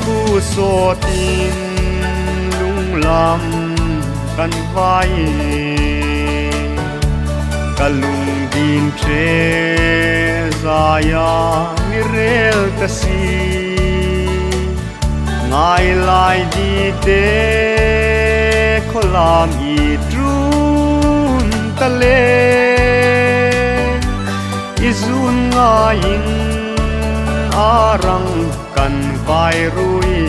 khu so tin lung lam kan vai kalung din tre zaya mirel kasi ngai lai di te kholam I trun tale izun ngain arang kan vai rui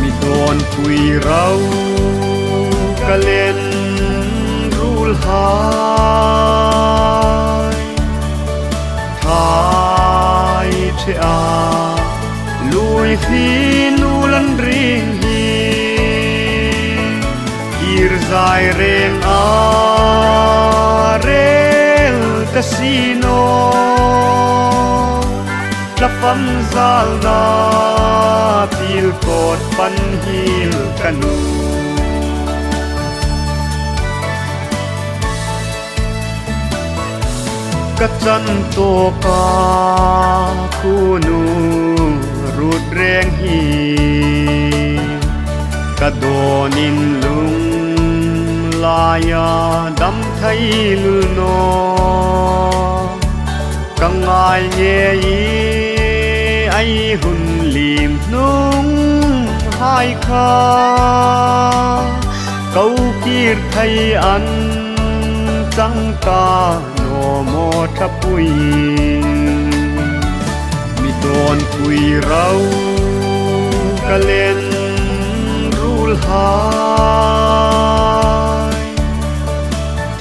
mi don pui rau kalen rul hai thai che a lui khi nu lan ring hi ir zai reng a rel casino la fam zal na pil kot pan hil kanu kachan to ka khunu rut reng hi kadonin lung laya dam thai lu no kangai nge yi ai hun lim nung hai kha câu kir thai an chang ta no mo thapui mi don pui rau kalen rul hai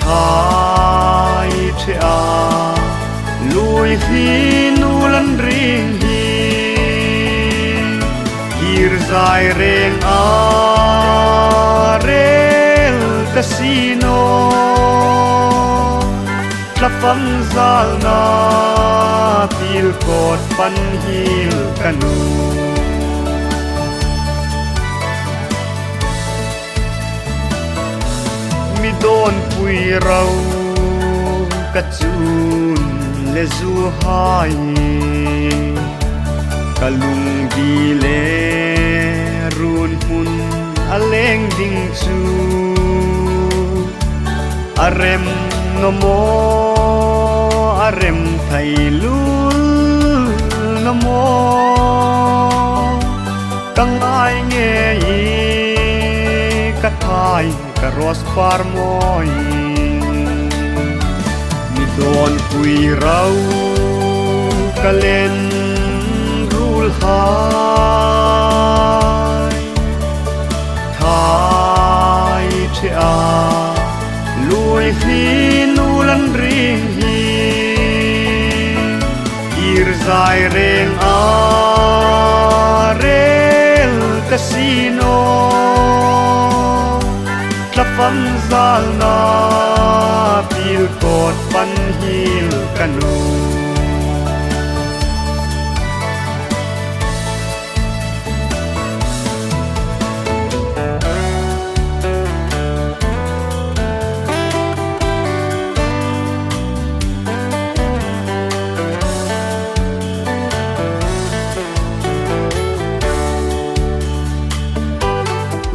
thai che a lui khi nu lan ring hi ir zai reng a rel casino la fam zal na pil kot pan hil kanu mi don pui rau kachun le zu hai kalung di le run hun aleng ding chu arem no mo arem thai lul no mo kang ai nge I ka thai ka ros par moi mi don pui rau kalen rul hai thai che a lui khi nu lan ring hi ir zai reng a rel casino la fam zal na pil kot pan hil kanu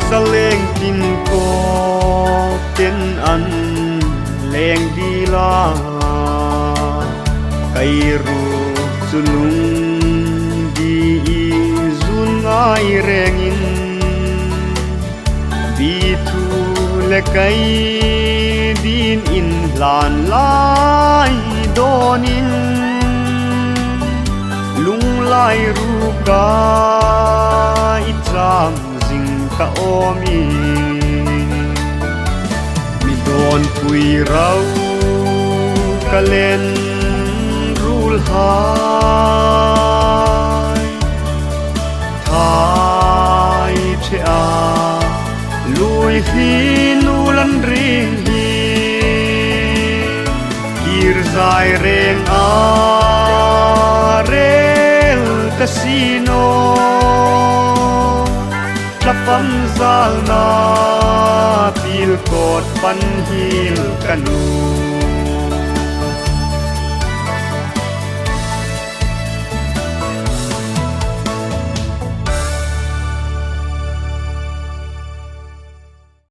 sa leng tin ko ten an leng di la kai ru zulung di zun ngai reng in di thu le kai din in lan lai donin lung lai ru ka icham ka omi mi don pui rau kalen rul hai thai che a lui khi nu lan ring hi ir zai reng a rel casino la fam zal na pil kot pan hil kanu